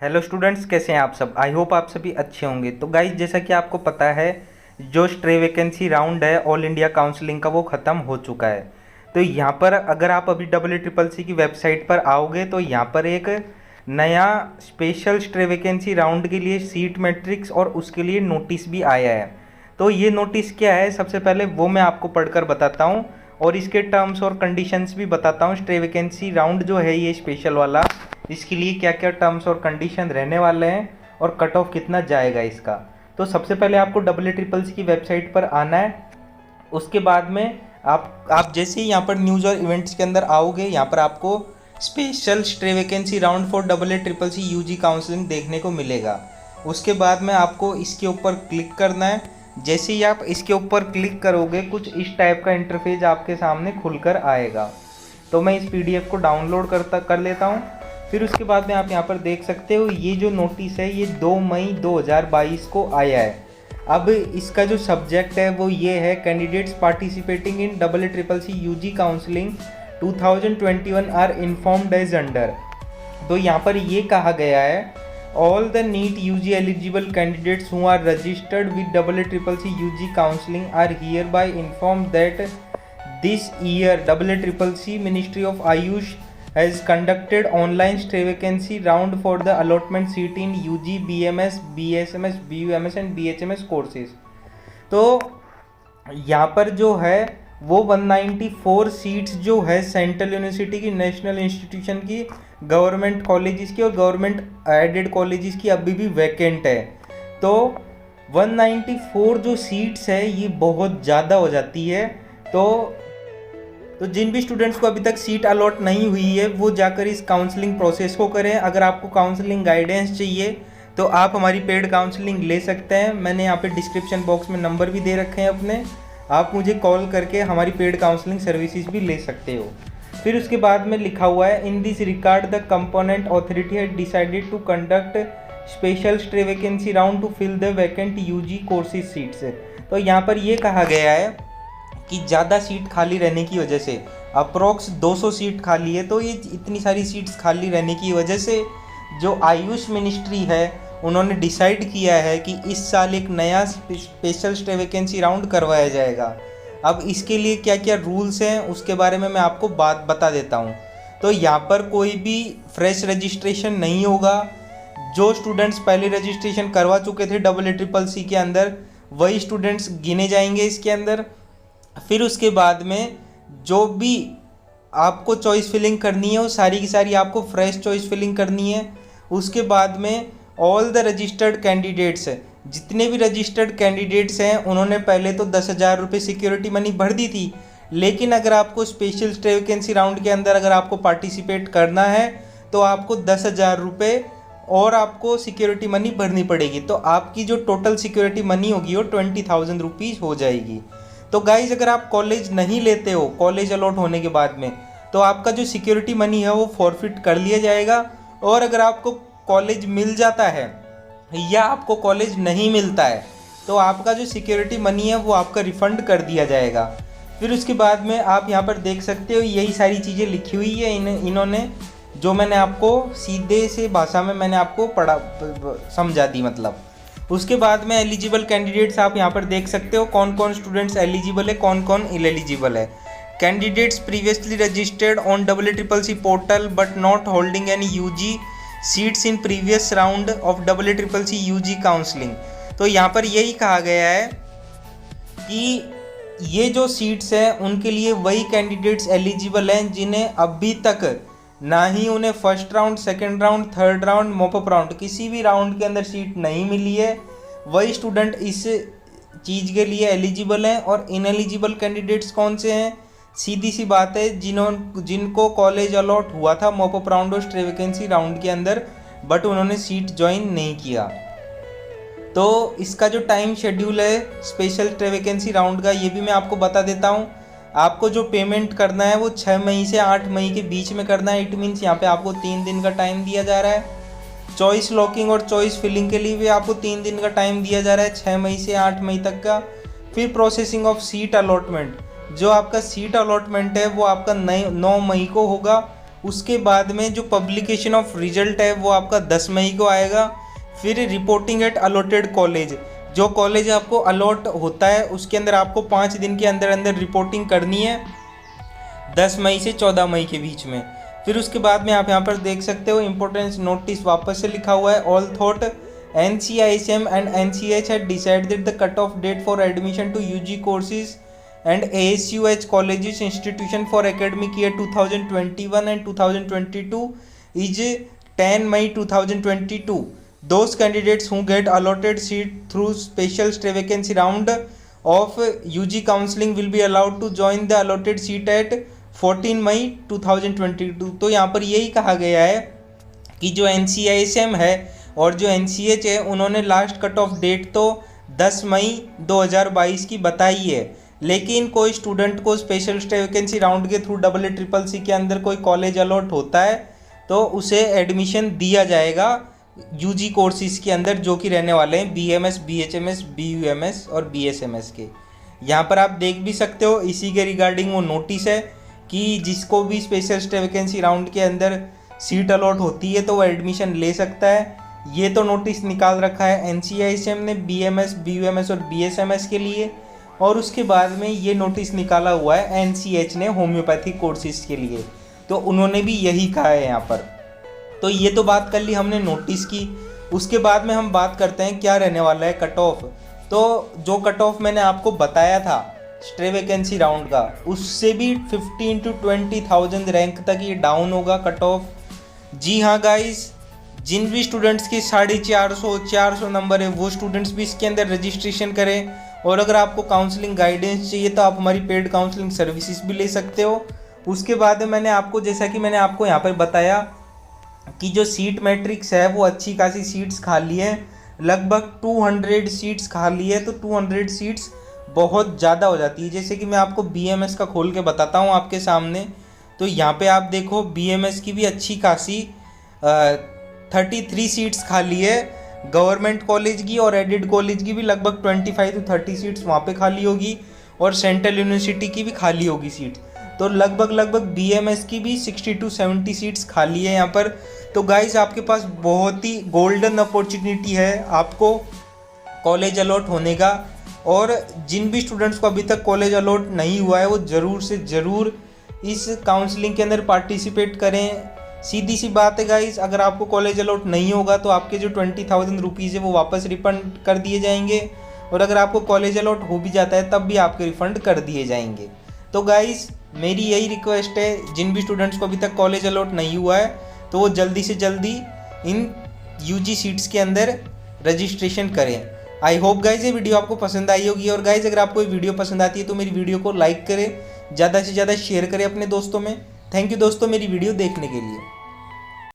Hello students, कैसे हैं आप सब। आई होप आप सभी अच्छे होंगे। तो गाइज, जैसा कि आपको पता है, जो स्ट्रे वैकेंसी राउंड है ऑल इंडिया काउंसलिंग का वो ख़त्म हो चुका है। तो यहाँ पर अगर आप अभी WCCC की वेबसाइट पर आओगे तो यहाँ पर एक नया स्पेशल स्ट्रे वैकेंसी राउंड के लिए सीट मैट्रिक्स और उसके लिए नोटिस भी आया है। तो ये नोटिस क्या है, सबसे पहले वो मैं आपको पढ़कर बताता हूँ और इसके टर्म्स और कंडीशंस भी बताता हूँ। स्ट्रे वैकेंसी राउंड जो है ये स्पेशल वाला, इसके लिए क्या क्या टर्म्स और कंडीशन रहने वाले हैं और कट ऑफ कितना जाएगा इसका। तो सबसे पहले आपको WCCC की वेबसाइट पर आना है। उसके बाद में आप जैसे ही यहाँ पर न्यूज़ और इवेंट्स के अंदर आओगे, यहाँ पर आपको special stray vacancy round for WCCC UG counselling देखने को मिलेगा। उसके बाद में आपको इसके ऊपर क्लिक करना है। जैसे ही आप इसके ऊपर क्लिक करोगे, कुछ इस टाइप का इंटरफेस आपके सामने खुलकर आएगा। तो मैं इस PDF को डाउनलोड कर लेता हूँ। फिर उसके बाद में आप यहाँ पर देख सकते हो, ये जो नोटिस है ये 2 मई 2022 को आया है। अब इसका जो सब्जेक्ट है वो ये है, candidates participating in WCCC UG counselling 2021 are informed as under. तो यहाँ पर ये कहा गया है, all the NEET UG eligible candidates who are registered with WCCC UG counselling are hereby informed that this year WCCC ministry of Ayush has conducted online stray vacancy round for the allotment seat in UG, BMS, BSMS, BUMS and BHMS courses। तो यहाँ पर जो है वो 194 seats जो है central university की, national institution की, गवर्नमेंट कॉलेजेस की और गवर्नमेंट एडेड कॉलेजेस की अभी भी वैकेंट है। तो 194 जो सीट्स है ये बहुत ज़्यादा हो जाती है। तो जिन भी स्टूडेंट्स को अभी तक सीट अलॉट नहीं हुई है वो जाकर इस काउंसलिंग प्रोसेस को करें। अगर आपको काउंसलिंग गाइडेंस चाहिए तो आप हमारी पेड काउंसलिंग ले सकते हैं। मैंने यहाँ पे डिस्क्रिप्शन बॉक्स में नंबर भी दे रखे हैं अपने, आप मुझे कॉल करके हमारी पेड काउंसलिंग सर्विसेज भी ले सकते हो। फिर उसके बाद में लिखा हुआ है, in this regard the competent authority had decided to conduct special stray vacancy round to fill the vacant UG courses seats. तो यहाँ पर ये कहा गया है कि ज़्यादा सीट खाली रहने की वजह से, अप्रोक्स 200 सीट खाली है। तो ये इतनी सारी सीट्स खाली रहने की वजह से जो आयुष मिनिस्ट्री है उन्होंने डिसाइड किया है कि इस साल एक नया स्पेशल स्टे वैकेंसी राउंड करवाया जाएगा। अब इसके लिए क्या क्या रूल्स हैं उसके बारे में मैं आपको बात बता देता हूँ। तो यहाँ पर कोई भी फ्रेश रजिस्ट्रेशन नहीं होगा। जो स्टूडेंट्स पहले रजिस्ट्रेशन करवा चुके थे WCCC के अंदर, वही स्टूडेंट्स गिने जाएंगे इसके अंदर। फिर उसके बाद में जो भी आपको चॉइस फिलिंग करनी है वो सारी की सारी आपको फ्रेश चॉइस फिलिंग करनी है। उसके बाद में ऑल द रजिस्टर्ड कैंडिडेट्स, जितने भी रजिस्टर्ड कैंडिडेट्स हैं उन्होंने पहले तो 10,000 रुपये सिक्योरिटी मनी भर दी थी, लेकिन अगर आपको स्पेशल स्टे वैकेंसी राउंड के अंदर अगर आपको पार्टिसिपेट करना है तो आपको 10,000 रुपये और आपको सिक्योरिटी मनी भरनी पड़ेगी। तो आपकी जो टोटल सिक्योरिटी मनी होगी वो 20,000 रुपीज़ हो जाएगी। तो गाइज, अगर आप कॉलेज नहीं लेते हो कॉलेज अलॉट होने के बाद में, तो आपका जो सिक्योरिटी मनी है वो फॉरफिट कर लिया जाएगा। और अगर आपको कॉलेज मिल जाता है या आपको कॉलेज नहीं मिलता है तो आपका जो सिक्योरिटी मनी है वो आपका रिफ़ंड कर दिया जाएगा। फिर उसके बाद में आप यहाँ पर देख सकते हो यही सारी चीज़ें लिखी हुई है इन्होंने, जो मैंने आपको सीधे से भाषा में मैंने आपको समझा दी। मतलब उसके बाद में एलिजिबल कैंडिडेट्स आप यहाँ पर देख सकते हो कौन कौन स्टूडेंट्स एलिजिबल है, कौन कौन इनएलिजिबल है। Candidates previously registered on WCCC portal but not holding any UG seats in previous round of WCCC UG counselling. तो यहाँ पर यही कहा गया है कि ये जो सीट्स हैं उनके लिए वही कैंडिडेट्स एलिजिबल हैं जिन्हें अभी तक ना ही उन्हें first round, second round, third round, mop up round किसी भी राउंड के अंदर सीट नहीं मिली है, वही स्टूडेंट इस चीज़ के लिए एलिजिबल हैं। और इनएलिजिबल कैंडिडेट्स कौन से हैं? सीधी सी बात है, जिनको कॉलेज अलॉट हुआ था मॉपअप राउंड और स्ट्रे वैकेंसी राउंड के अंदर, बट उन्होंने सीट ज्वाइन नहीं किया। तो इसका जो टाइम शेड्यूल है स्पेशल स्ट्रे वैकेंसी राउंड का, ये भी मैं आपको बता देता हूँ। आपको जो पेमेंट करना है वो 6 मई से 8 मई के बीच में करना है। इट मीन्स यहाँ पे आपको 3 दिन का टाइम दिया जा रहा है। चॉइस लॉकिंग और चॉइस फिलिंग के लिए भी आपको 3 दिन का टाइम दिया जा रहा है, 6 मई से 8 मई तक का। फिर प्रोसेसिंग ऑफ सीट अलॉटमेंट, जो आपका सीट अलॉटमेंट है वो आपका 9 मई को होगा उसके बाद में जो पब्लिकेशन ऑफ रिजल्ट है वो आपका 10 मई को आएगा। फिर रिपोर्टिंग एट अलॉटेड कॉलेज, जो कॉलेज आपको अलॉट होता है उसके अंदर आपको 5 दिन के अंदर अंदर रिपोर्टिंग करनी है, 10 मई से 14 मई के बीच में। फिर उसके बाद में आप यहाँ पर देख सकते हो इम्पोर्टेंस नोटिस वापस से लिखा हुआ है, all thought NCISM and NCH had decided the cut-off date for admission to UG courses and ASUH colleges institution for academic year 2021 and 2022 is 10 May 2022. Those candidates who get allotted seat through special stray vacancy round of UG counseling will be allowed to join the allotted seat at 14 मई 2022। तो यहाँ पर यही कहा गया है कि जो NCISM है और जो NCH है उन्होंने लास्ट कट ऑफ डेट तो 10 मई 2022 की बताई है, लेकिन कोई स्टूडेंट को स्पेशल स्टे वैकेंसी राउंड के थ्रू EEEC के अंदर कोई कॉलेज अलॉट होता है तो उसे एडमिशन दिया जाएगा यूजी कोर्सेज के अंदर, जो कि रहने वाले हैं BMS, BHMS, BUMS और BSMS के। यहाँ पर आप देख भी सकते हो इसी के रिगार्डिंग वो नोटिस है कि जिसको भी स्पेशल स्टे वैकेंसी राउंड के अंदर सीट अलॉट होती है तो वो एडमिशन ले सकता है। ये तो नोटिस निकाल रखा है NCISM ने BMS, BUMS और BSMS के लिए, और उसके बाद में ये नोटिस निकाला हुआ है NCH ने होम्योपैथिक कोर्सेज के लिए, तो उन्होंने भी यही कहा है यहाँ पर। तो ये तो बात कर ली हमने नोटिस की। उसके बाद में हम बात करते हैं क्या रहने वाला है कट ऑफ। तो जो कट ऑफ मैंने आपको बताया था स्ट्रे वैकेंसी राउंड का, उससे भी 15 to 20,000 रैंक तक ये डाउन होगा कट ऑफ। जी हाँ गाइस, जिन भी स्टूडेंट्स के 450 नंबर है वो स्टूडेंट्स भी इसके अंदर रजिस्ट्रेशन करें। और अगर आपको काउंसलिंग गाइडेंस चाहिए तो आप हमारी पेड काउंसलिंग सर्विसेज भी ले सकते हो। उसके बाद मैंने आपको, जैसा कि मैंने आपको यहाँ पर बताया कि जो सीट मैट्रिक्स है वो अच्छी खासी सीट्स खाली है, लगभग 200 सीट्स खाली है। तो 200 सीट्स बहुत ज़्यादा हो जाती है। जैसे कि मैं आपको BMS का खोल के बताता हूँ आपके सामने, तो यहाँ पे आप देखो BMS की भी अच्छी खासी 33 सीट्स खाली है, गवर्नमेंट कॉलेज की और एडेड कॉलेज की भी लगभग 25 to 30 सीट्स वहाँ पे खाली होगी, और सेंट्रल यूनिवर्सिटी की भी खाली होगी सीट। तो लगभग BMS की भी 60 to 70 सीट्स खाली है यहाँ पर। तो गाइस आपके पास बहुत ही गोल्डन अपॉर्चुनिटी है आपको कॉलेज अलॉट होने का, और जिन भी स्टूडेंट्स को अभी तक कॉलेज अलॉट नहीं हुआ है वो ज़रूर से ज़रूर इस काउंसलिंग के अंदर पार्टिसिपेट करें। सीधी सी बात है गाइस, अगर आपको कॉलेज अलॉट नहीं होगा तो आपके जो 20,000 रुपीज़ है वो वापस रिफंड कर दिए जाएंगे, और अगर आपको कॉलेज अलॉट हो भी जाता है तब भी आपके रिफ़ंड कर दिए जाएंगे। तो गाइस मेरी यही रिक्वेस्ट है, जिन भी स्टूडेंट्स को अभी तक कॉलेज अलॉट नहीं हुआ है तो वो जल्दी से जल्दी इन UG सीट्स के अंदर रजिस्ट्रेशन करें। आई होप गाइज ये वीडियो आपको पसंद आई होगी, और गाइज अगर आपको ये वीडियो पसंद आती है तो मेरी वीडियो को लाइक करें, ज़्यादा से ज़्यादा शेयर करें अपने दोस्तों में। थैंक यू दोस्तों मेरी वीडियो देखने के लिए।